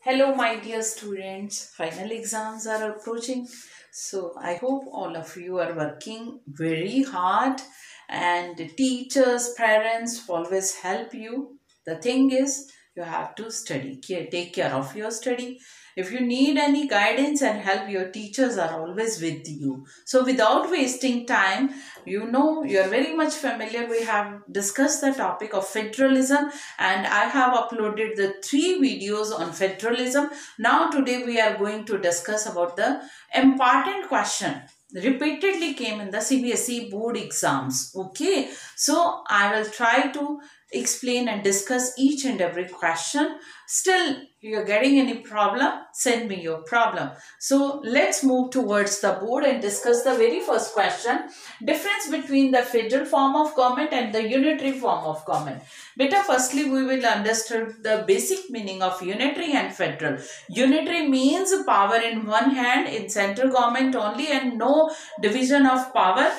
Hello, my dear students. Final exams are approaching. So, I hope all of you are working very hard and teachers, parents always help you. The thing is, you have to study, take care of your study. If you need any guidance and help, your teachers are always with you. So, without wasting time, you are very much familiar. We have discussed the topic of federalism and I have uploaded the 3 videos on federalism. Now today we are going to discuss about the important question repeatedly came in the CBSE board exams. Okay, so I will try to explain and discuss each and every question. Still you are getting any problem, send me your problem. So let's move towards the board and discuss the very first question. Difference between the federal form of government and the unitary form of government. Beta, firstly we will understand the basic meaning of unitary and federal. Unitary means power in one hand in central government only and no division of power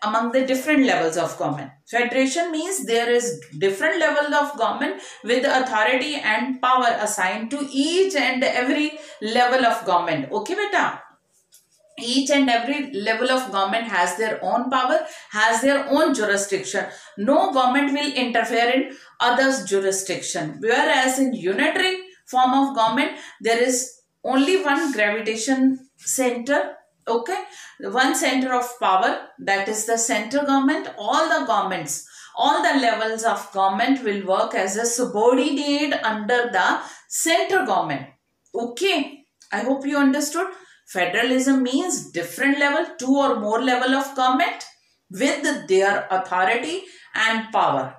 among the different levels of government. Federation means there is different level of government with authority and power assigned to each and every level of government. Okay, beta? Each and every level of government has their own power, has their own jurisdiction. No government will interfere in others' jurisdiction. Whereas in unitary form of government, there is only one gravitation center. Okay, one center of power, that is the central government. All the governments, all the levels of government will work as a subordinate under the central government. Okay, I hope you understood. Federalism means different level, 2 or more level of government with their authority and power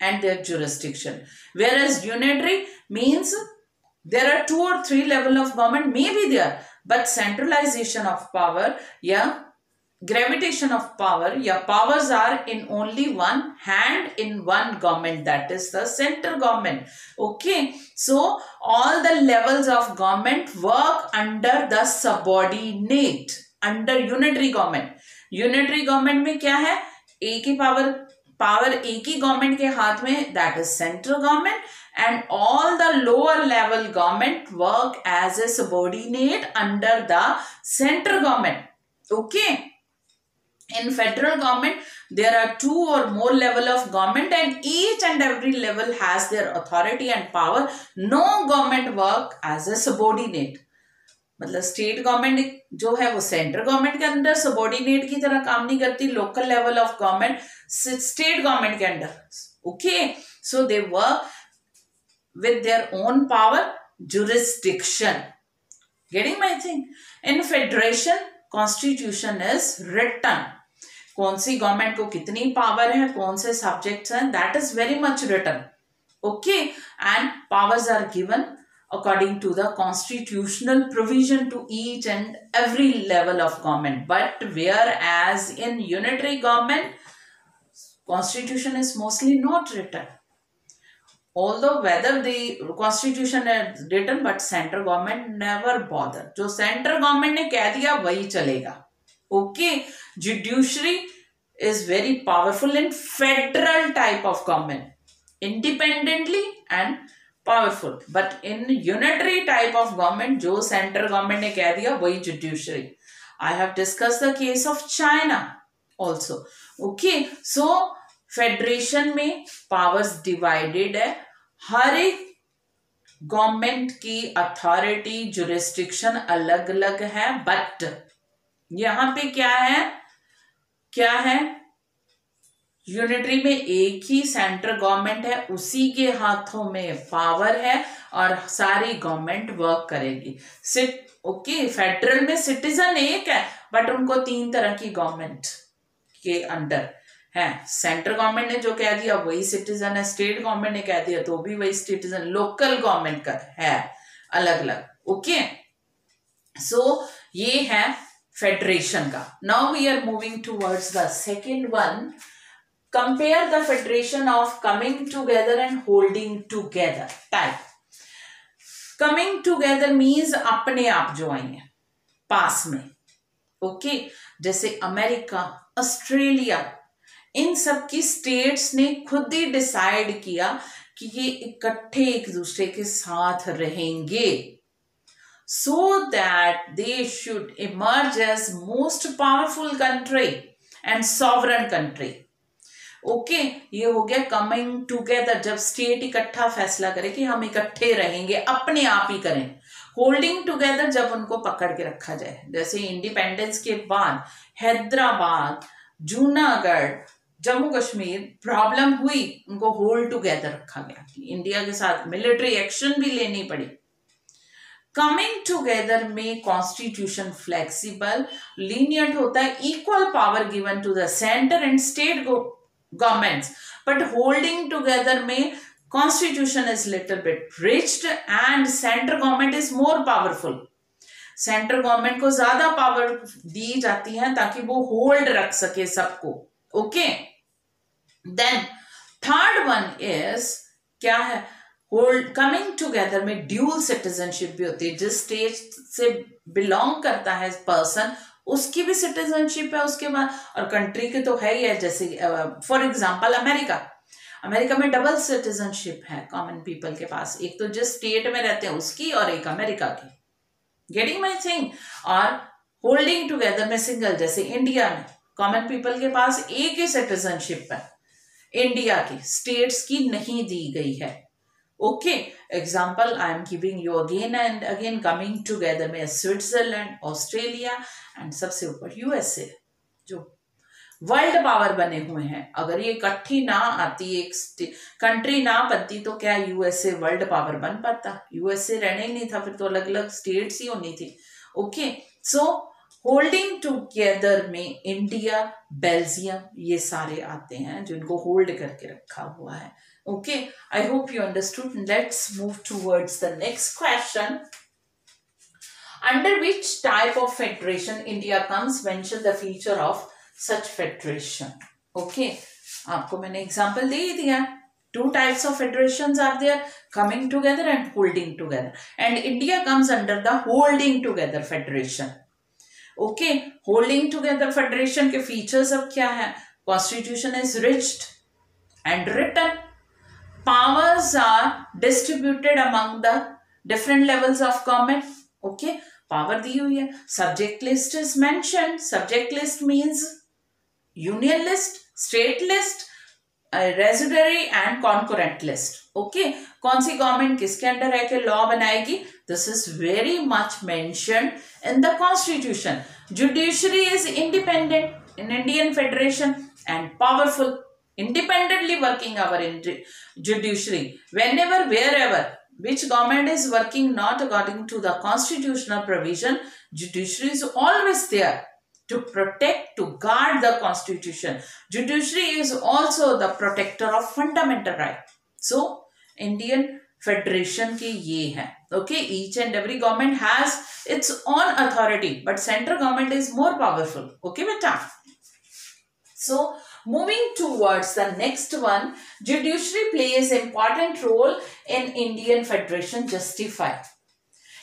and their jurisdiction. Whereas unitary means there are 2 or 3 level of government may be there, but centralization of power, gravitation of power, powers are in only one hand in one government, that is the central government. Okay, so all the levels of government work under the subordinate, under unitary government. Unitary government में क्या है, एक ही power एक ही government के हाथ में, that is central government, and all the lower level government work as a subordinate under the central government. Okay. In federal government, there are 2 or more level of government and each and every level has their authority and power. No government work as a subordinate. मतलब state government जो है वो central government के अंदर subordinate की तरह काम नहीं करती. Local level of government state government के under. Okay, so they work with their own power, jurisdiction. Getting my thing? In federation, constitution is written. कौन सी गवर्नमेंट को कितनी पावर है, कौन से सब्जेक्ट्स हैं, that is very much written. Okay, and powers are given according to the constitutional provision to each and every level of government. But whereas in unitary government, constitution is mostly not written. Although whether the constitution is written, but central government never bother. जो central government ने कह दिया वही चलेगा. Okay, judiciary is very powerful in federal type of government, independently and powerful. But in unitary type of government, जो central government ने कह दिया वही judiciary. I have discussed the case of China also. Okay, so federation में powers divided है. हर एक government की authority jurisdiction अलग अलग है. बट यहां पे क्या है यूनिटरी में एक ही सेंट्रल गवर्नमेंट है, उसी के हाथों में पावर है और सारी गवर्नमेंट वर्क करेगी. ओके, फेडरल में सिटीजन एक है बट उनको 3 तरह की गवर्नमेंट के अंडर है. सेंट्रल गवर्नमेंट ने जो कह दिया वही सिटीजन है, स्टेट गवर्नमेंट ने कह दिया तो भी वही सिटीजन, लोकल गवर्नमेंट का है अलग अलग. ओके, सो ये है फेडरेशन का. Now we are moving towards the second one. Compare the federation of coming together and holding together type. Coming together means अपने आप जो आई है पास में. ओके, जैसे अमेरिका, ऑस्ट्रेलिया, इन सब की स्टेट्स ने खुद ही डिसाइड किया कि ये इकट्ठे एक दूसरे के साथ रहेंगे, so that they should emerge as most powerful country and sovereign country. Okay ये हो गया कमिंग टुगेदर, जब स्टेट इकट्ठा फैसला करे कि हम इकट्ठे रहेंगे, अपने आप ही करें। होल्डिंग टुगेदर जब उनको पकड़ के रखा जाए, जैसे इंडिपेंडेंस के बाद हैदराबाद, जूनागढ़, जम्मू कश्मीर प्रॉब्लम हुई, उनको होल्ड टुगेदर रखा गया, इंडिया के साथ मिलिट्री एक्शन भी लेनी पड़ी। कमिंग टुगेदर में कॉन्स्टिट्यूशन फ्लेक्सिबल लीनियंट होता है, equal power given to the centre and state governments, but holding together में constitution is little bit rigid and central government is more powerful. Central government को ज्यादा power दी जाती है ताकि वो होल्ड रख सके सबको। Okay, then third one is क्या है, होल्ड कमिंग टुगेदर में ड्यूल सिटीजनशिप भी होती है, जिस स्टेट से बिलोंग करता है पर्सन उसकी भी सिटीजनशिप है उसके बाद, और कंट्री के तो है ही है, जैसे फॉर एग्जांपल अमेरिका में डबल सिटीजनशिप है कॉमन पीपल के पास, एक तो जिस स्टेट में रहते हैं उसकी और एक अमेरिका की, गेटिंग माय थिंग। और होल्डिंग टुगेदर में सिंगल, जैसे इंडिया में कॉमन पीपल के पास एक ही सिटीजनशिप है, इंडिया की स्टेट्स की नहीं दी गई है। Okay, example I am giving you again and again, coming together में स्विट्जरलैंड, ऑस्ट्रेलिया एंड सबसे ऊपर यूएसए, जो वर्ल्ड पावर बने हुए हैं। अगर ये इकट्ठी ना आती, एक कंट्री ना बनती, तो क्या यूएसए वर्ल्ड पावर बन पाता? यूएसए रहने ही नहीं था, फिर तो अलग अलग स्टेट्स ही होनी थी। ओके, सो होल्डिंग टुगेदर में इंडिया, बेल्जियम, ये सारे आते हैं जिनको होल्ड करके रखा हुआ है। Okay, I hope you understood. Let's move towards the next question. Under which type of federation India comes? Mention the feature of such federation. Okay, आपको मैंने example दे ही दिया। Two types of federations are there, coming together and holding together. And India comes under the holding together federation. Okay, holding together federation के features अब क्या है? Constitution is rigid and written. Powers are distributed among the different levels of government. Okay, power दी हुई है। Subject list is mentioned. Subject list means union list, state list, residuary and concurrent list. Okay, कौन सी government किसके under है कि law बनाएगी? This is very much mentioned in the constitution. Judiciary is independent in Indian Federation and powerful. Independently working our judiciary, whenever, wherever, which government is working not according to the constitutional provision, judiciary is always there to protect, to guard the constitution. Judiciary is also the protector of fundamental right. So, Indian Federation के ये है. Okay, each and every government has its own authority, but central government is more powerful. Okay, beta. So, moving towards the next one, judiciary plays important role in Indian Federation. Justify.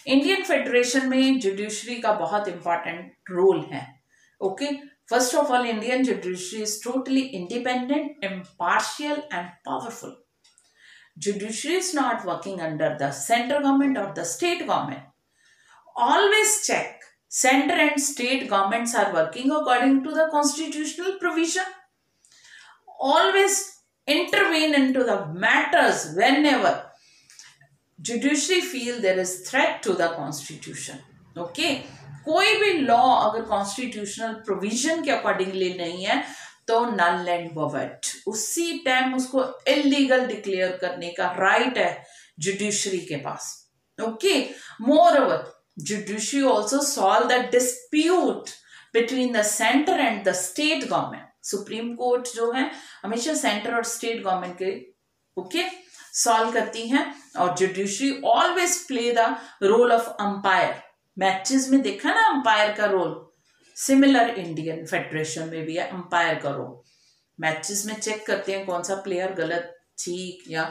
Indian Federation में judiciary का बहुत important role है. Okay, first of all, Indian judiciary is totally independent, impartial and powerful. Judiciary is not working under the central government or the state government. Always check. Center and state governments are working according to the constitutional provision. Always intervene into the matters whenever judiciary feel there is threat to the constitution. Okay, कोई भी law अगर constitutional provision के accordingly नहीं है तो null and void, उसी time उसको illegal declare करने का right है judiciary के पास. Okay, moreover, judiciary also solve the dispute between the center and the state government. Supreme court जो है हमेशा सेंटर और स्टेट गवर्नमेंट के ओके सॉल्व करती हैं, और judiciary always play the role of umpire. Matches में देखा ना अंपायर का रोल, सिमिलर इंडियन फेडरेशन में भी है अंपायर का रोल। मैचेस में चेक करते हैं कौन सा प्लेयर गलत, ठीक या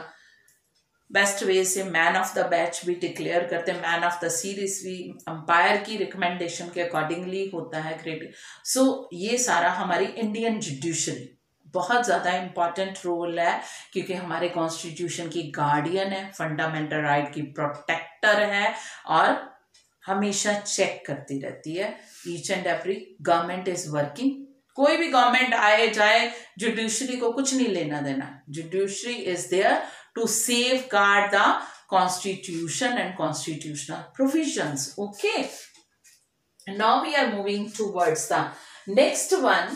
बेस्ट वे से मैन ऑफ द मैच भी डिक्लेयर करते हैं, मैन ऑफ द सीरीज भी अंपायर की रिकमेंडेशन के अकॉर्डिंगली होता है क्रिएटिव। सो ये सारा हमारी इंडियन जुडिशरी बहुत ज़्यादा इम्पॉर्टेंट रोल है, क्योंकि हमारे कॉन्स्टिट्यूशन की गार्डियन है, फंडामेंटल राइट की प्रोटेक्टर है, और हमेशा चेक करती रहती है each and every government is working. कोई भी गवर्नमेंट आए जाए, जुडिशरी को कुछ नहीं लेना देना। Judiciary is there to safeguard the constitution and constitutional provisions. Okay, now we are moving towards the next one.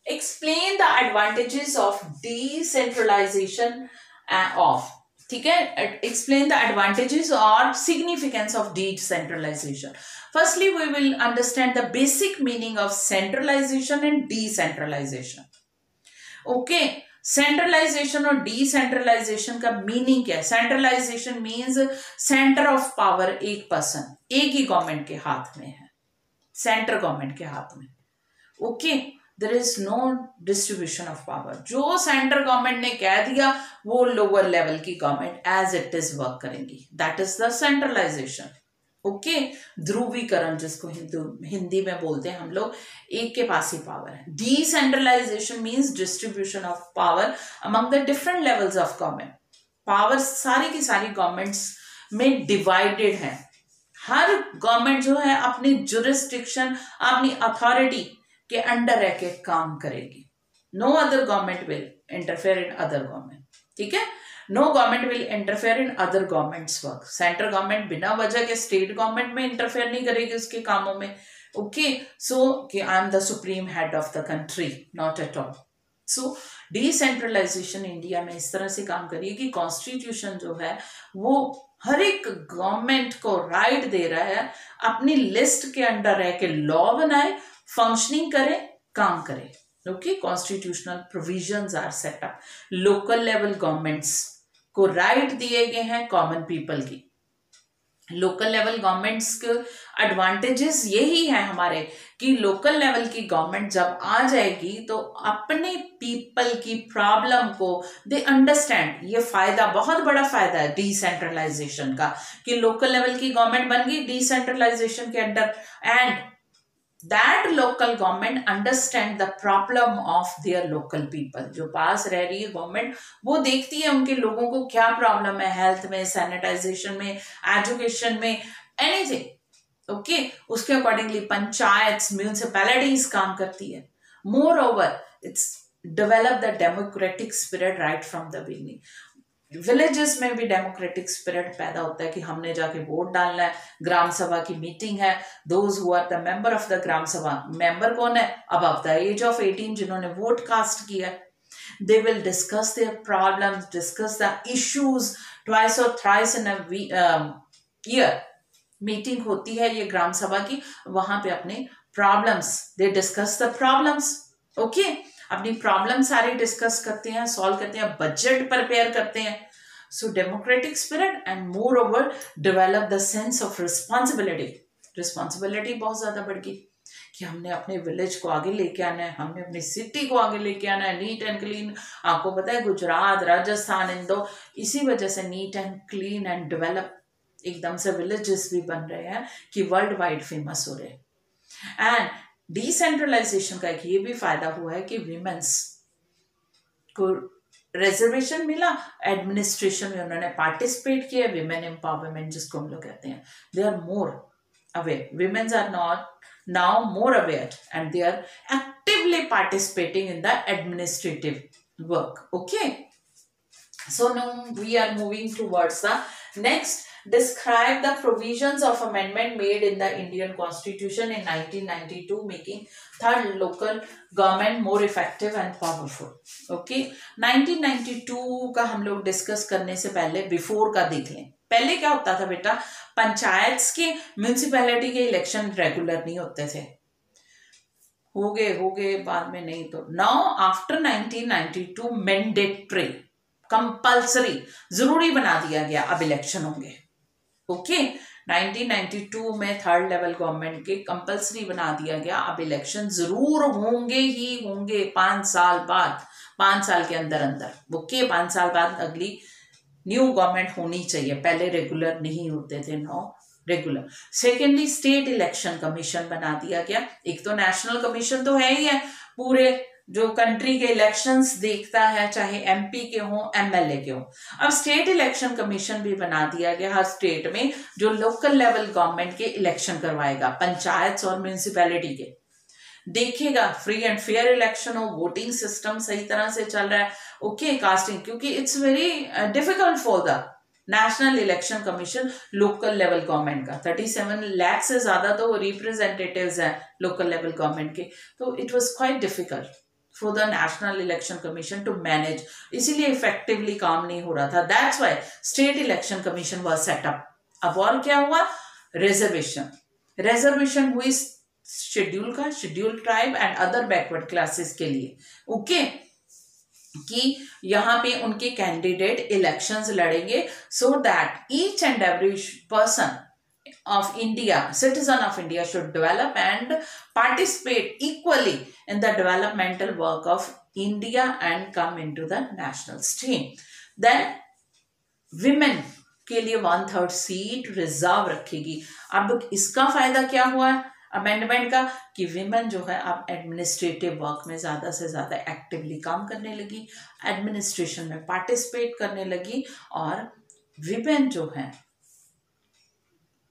Explain the advantages of decentralization of, ठीक है, explain the advantages or significance of decentralization. Firstly, we will understand the basic meaning of centralization and decentralization. Okay, centralization और decentralization का meaning क्या है? Centralization means centre of power एक person, एक ही government के हाथ में है, सेंटर गवर्नमेंट के हाथ में। Okay, there is no distribution of power. जो सेंटर गवर्नमेंट ने कह दिया वो लोअर लेवल की government as it is work करेंगी, that is the centralisation. Okay, ध्रुवीकरण जिसको हिंदी में बोलते हैं हम लोग, एक के पास ही पावर है। Decentralization means distribution of power among the different levels of government. Power सारी की सारी गवर्नमेंट्स में डिवाइडेड है। हर गवर्नमेंट जो है अपनी जुरिस्डिक्शन, अपनी अथॉरिटी के अंडर रह के काम करेगी। No other government will interfere in other government, ठीक है। No government will interfere in other governments work. Central government बिना वजह के स्टेट गवर्नमेंट में इंटरफेयर नहीं करेगी उसके कामों में। ओके, सो कि I am the supreme head of the country, not at all. So decentralization India में इस तरह से काम करिए कि कॉन्स्टिट्यूशन जो है वो हर एक गवर्नमेंट को राइट दे रहा है अपनी लिस्ट के अंडर रह के लॉ बनाए, फंक्शनिंग करे, काम करे। Okay, constitutional provisions are set up. Local level governments को राइट दिए गए हैं कॉमन पीपल की। लोकल लेवल गवर्नमेंट्स के एडवांटेजेस यही है हमारे कि लोकल लेवल की गवर्नमेंट जब आ जाएगी तो अपने पीपल की प्रॉब्लम को दे अंडरस्टैंड। ये फायदा, बहुत बड़ा फायदा है डिसेंट्रलाइजेशन का कि लोकल लेवल की गवर्नमेंट बन गई डिसेंट्रलाइजेशन के under, and that local government understand the problem of their local people। जो पास रह रही है गवर्नमेंट वो देखती है उनके लोगों को क्या प्रॉब्लम है, हेल्थ में, सैनिटाइजेशन में, एजुकेशन में, एनीथिंग। ओके, उसके अकॉर्डिंगली पंचायत, म्यूनिसिपैलिटीज काम करती है। More over it's develop the democratic spirit right from the beginning. Villages में भी डेमोक्रेटिक स्पिरिट पैदा होता है कि हमने जाके वोट डालना है, ग्राम सभा की मीटिंग है, those who are the member of the gram sabha, member कौन है, अबव द एज ऑफ 18 जिन्होंने वोट कास्ट किया, they will discuss their problems, discuss the issues twice और thrice in a year. Meeting होती है ये ग्राम सभा की, वहां पे अपने problems, they discuss the problems. Okay, अपनी प्रॉब्लम सारी डिस्कस करते हैं, सॉल्व करते हैं, बजट प्रिपेयर करते हैं। So democratic spirit and moreover develop the sense of responsibility. Responsibility बहुत ज्यादा बढ़ गई कि हमने अपने विलेज को आगे लेके आना है, हमने अपनी सिटी को आगे लेके आना है, नीट एंड क्लीन। आपको पता है गुजरात, राजस्थान, इंदौर, इसी वजह से neat and clean and develop एकदम से विलेजेस भी बन रहे हैं कि वर्ल्ड वाइड फेमस हो रहे हैं। एंड डिसेंट्रलाइजेशन का एक ये भी फायदा हुआ है कि विमेंस को रिजर्वेशन मिला, एडमिनिस्ट्रेशन में उन्होंने पार्टिसिपेट किया। विमेन एम्पावरमेंट जिसको हम लोग कहते हैं, they are more aware, womens are not now more aware and they are actively participating in the administrative work. Okay, so now we are moving towards the next. Describe the provisions of amendment made in the Indian Constitution in 1992, making third local government more effective and powerful. Okay, 1992 का हम लोग discuss करने से पहले before का देख लें। पहले क्या होता था बेटा, पंचायत के, म्यूनिसिपैलिटी के इलेक्शन रेगुलर नहीं होते थे, हो गए बाद में नहीं। तो नाउ आफ्टर 1992 मैंडेटरी, कंपल्सरी, जरूरी बना दिया गया, अब इलेक्शन होंगे। ओके, 1992 में थर्ड लेवल गवर्नमेंट के कंपल्सरी बना दिया गया, अब इलेक्शन जरूर होंगे ही होंगे 5 साल बाद, 5 साल के अंदर अंदर। ओके, 5 साल बाद अगली न्यू गवर्नमेंट होनी चाहिए, पहले रेगुलर नहीं होते थे, no regular. Secondly state election commission बना दिया गया। एक तो नेशनल कमीशन तो है ही है, पूरे जो कंट्री के इलेक्शंस देखता है, चाहे एमपी के हों, एमएलए के हों। अब स्टेट इलेक्शन कमीशन भी बना दिया गया हर स्टेट में, जो लोकल लेवल गवर्नमेंट के इलेक्शन करवाएगा, पंचायत और म्यूनिसिपैलिटी के, देखेगा फ्री एंड फेयर इलेक्शन हो, वोटिंग सिस्टम सही तरह से चल रहा है, ओके, कास्टिंग, क्योंकि it's very difficult for the national election commission local level government का। 37 लाख से ज्यादा तो रिप्रेजेंटेटिव्स हैं लोकल लेवल गवर्नमेंट के, तो it was quite difficult for the national election commission to manage, इसीलिए इफेक्टिवली काम नहीं हो रहा था। That's why state election commission was set up. अब और क्या हुआ, रिजर्वेशन हुई schedule tribe and other backward classes के लिए, ओके, कि यहाँ पे उनके कैंडिडेट इलेक्शंस लड़ेंगे, so that each and every person of India, citizen of India should develop and participate equally in the developmental work of India and come into the national stream. Then women के लिए 1/3 seat reserve रखेगी। अब इसका फायदा क्या हुआ है amendment का, कि विमेन जो है अब एडमिनिस्ट्रेटिव वर्क में ज्यादा से ज्यादा एक्टिवली काम करने लगी, एडमिनिस्ट्रेशन में पार्टिसिपेट करने लगी, और विमेन जो है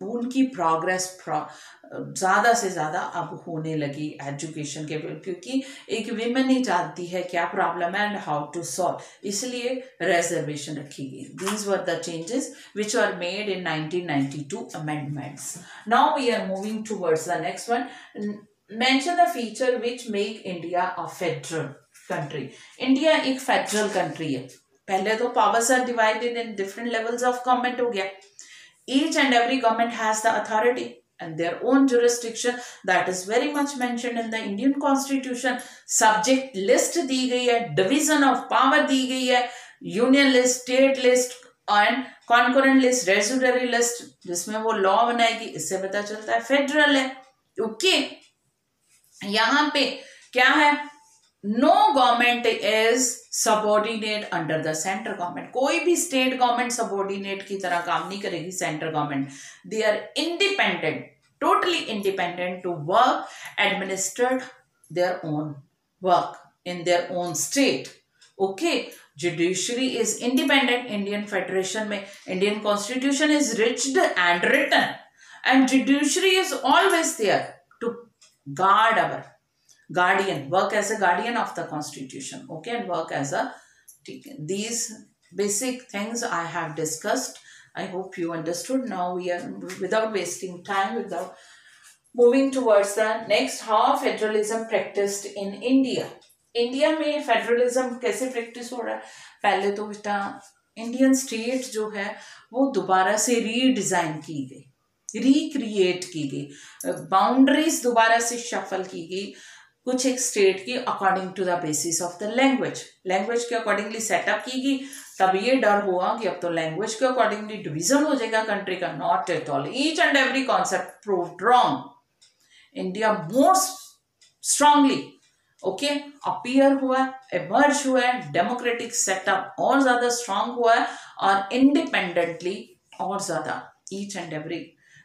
उनकी प्रोग्रेस ज्यादा से ज्यादा अब होने लगी एजुकेशन के, क्योंकि एक विमेन ही जानती है क्या प्रॉब्लम है एंड हाउ टू सॉल्व, इसलिए रिजर्वेशन रखी गई। These were the changes which were made in 1992 amendments. Now we are moving towards the next one. Mention the feature which make India a federal country. India एक federal country है। पहले तो powers are divided in different levels of government हो गया। Each and every government has the authority and their own jurisdiction, that is very much mentioned in the Indian Constitution. Subject list दी गई है, division of power दी गई है, union list, state list and concurrent list, residuary list, जिसमें वो law बनाएगी, इससे पता चलता है फेडरल है, ओके। यहाँ पे क्या है, no government is subordinate under the central government. कोई भी स्टेट गवर्नमेंट सबॉर्डिनेट की तरह काम नहीं करेगी central government. They are independent, totally independent to work, administrate their own work in their own state, okay. Judiciary is independent. Indian federation में Indian constitution is riched and written and judiciary is always there to guard our guardian, work as a guardian of the constitution, okay, and work as a, these basic things I have discussed. I hope you understood. Now we are, without wasting time, without moving towards the next, how federalism practiced in India. India में federalism कैसे practice हो रहा है? पहले तो बेटा Indian state जो है वो दोबारा से रीडिजाइन की गई, रिक्रिएट की गई, बाउंड्रीज दोबारा से शफल की गई कुछ एक स्टेट की according to the basis of the language. Language के अकॉर्डिंगली सेटअप की गई। तब ये डर हुआ कि अब तो लैंग्वेज के अकॉर्डिंगली डिवीजन हो जाएगा कंट्री का। Not at all, each and every concept proved wrong. India most strongly okay appear हुआ, इमर्ज हुआ है, डेमोक्रेटिक सेटअप और ज्यादा स्ट्रांग हुआ है और इंडिपेंडेंटली और ज्यादा each and every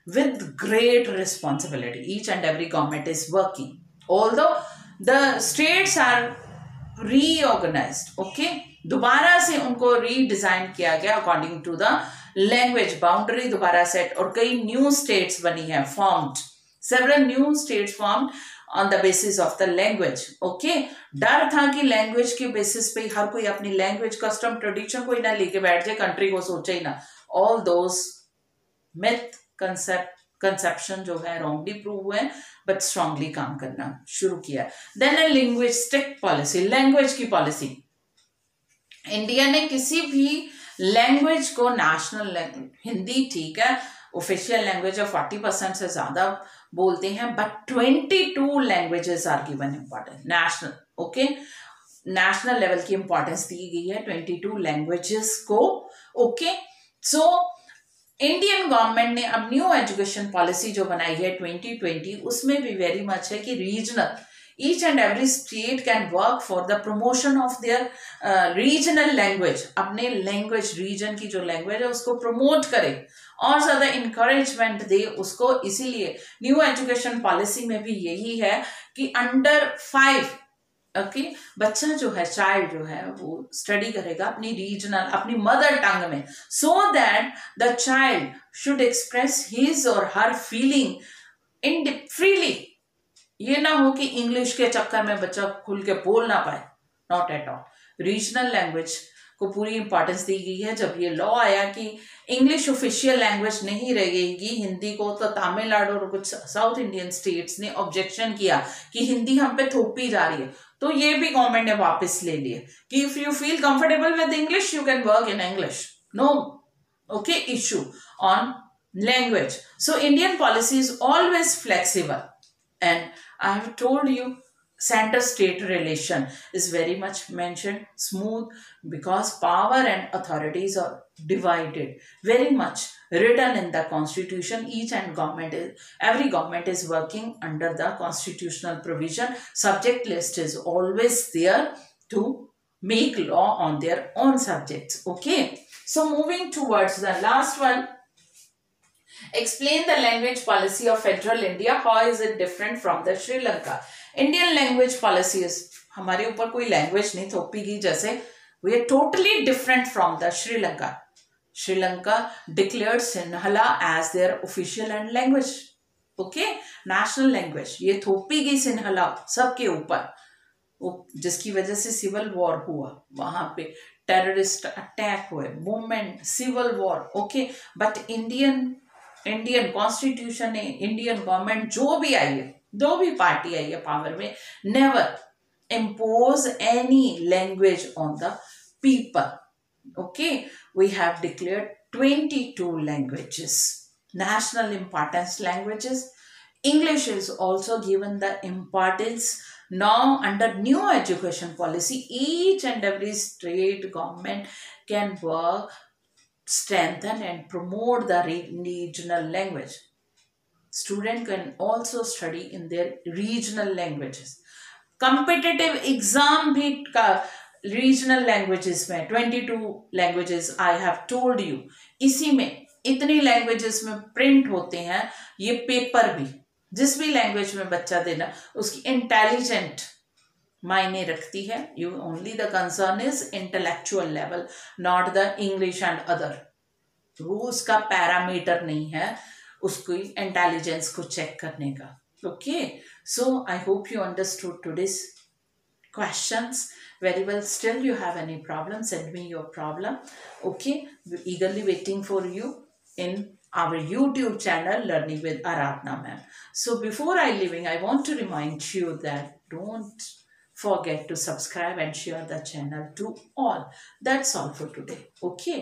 with great responsibility. Each and every government is working. Although the states are reorganized, okay? दोबारा से उनको रीडिजाइन किया गया according to the language, boundary दोबारा सेट, और कई न्यू स्टेट्स बनी है, formed, several new states formed on the basis of the language, okay. डर था कि लैंग्वेज के बेसिस पे हर कोई अपनी लैंग्वेज, कस्टम, ट्रेडिशन कोई ना लेके बैठ जाए, कंट्री को सोचे ही ना। ऑल दोज मिथ कंसेप्शन जो है रॉन्गली प्रूव हुए, बट स्ट्रांगली काम करना शुरू किया। देन ए लिंग्विस्टिक पॉलिसी, लैंग्वेज की पॉलिसी। इंडिया ने किसी भी लैंग्वेज को नेशनल, हिंदी ठीक है ऑफिशियल लैंग्वेज है, 40% से ज्यादा बोलते हैं, but 22 languages are given importance national, okay. National level की इंपॉर्टेंस दी गई है 22 लैंग्वेजेस को, ओके। सो इंडियन गवर्नमेंट ने अब न्यू एजुकेशन पॉलिसी जो बनाई है 2020, उसमें भी वेरी मच है कि regional, each and every state can work for the promotion of their regional language. अपने लैंग्वेज, रीजन की जो लैंग्वेज है उसको प्रमोट करे और ज्यादा इंकरेजमेंट दे उसको। इसीलिए न्यू एजुकेशन पॉलिसी में भी यही है कि अंडर 5 ओके बच्चा जो है चाइल्ड जो है वो स्टडी करेगा अपनी रीजनल अपनी मदर टंग में so that the child should express his और हर फीलिंग इन फ्रीली ये ना हो कि इंग्लिश के चक्कर में बच्चा खुल के बोल ना पाए not at all regional language को पूरी इंपॉर्टेंस दी गई है जब ये लॉ आया कि इंग्लिश ऑफिशियल लैंग्वेज नहीं रहेगी हिंदी को तो तमिलनाडु और कुछ साउथ इंडियन स्टेट्स ने ऑब्जेक्शन किया कि हिंदी हम पे थोपी जा रही है तो ये भी गवर्नमेंट ने वापस ले लिया कि if you feel comfortable with English you can work in English no okay issue on language so Indian policy is always flexible and I have told you center state relation is very much mentioned smooth because power and authorities are divided very much written in the constitution each and every government is working under the constitutional provision subject list is always there to make law on their own subjects okay so moving towards the last one explain the language policy of federal India how is it different from the Sri Lanka Indian language policy is हमारे ऊपर कोई language नहीं थोपी गई जैसे we are totally different from the Sri Lanka declared Sinhala as their official and language okay national language ये थोपी गई सिन्हला सबके ऊपर वो जिसकी वजह से सिविल वॉर हुआ वहां पे टेररिस्ट अटैक हुए movement civil war okay but Indian constitution है इंडियन गवर्नमेंट जो भी आई है जो भी पार्टी आई है पावर में never impose any language on the people okay we have declared 22 languages national importance languages English is also given the importance now under new education policy each and every state government can work strengthen and promote the regional language student can also study in their regional languages competitive exam bhi regional languages में 22 languages I have told you इसी में इतनी languages में print होते हैं ये paper भी जिस भी लैंग्वेज में बच्चा देना उसकी इंटेलिजेंट मायने रखती है you only the concern is intellectual level not the English and other वो उसका पैरामीटर नहीं है उसकी इंटेलिजेंस को चेक करने का okay so I hope you understood today's questions very well still you have any problem send me your problem okay we're eagerly waiting for you in our YouTube channel Learning with Aradhna ma'am so before I leaving I want to remind you that don't forget to subscribe and share the channel to all that's all for today okay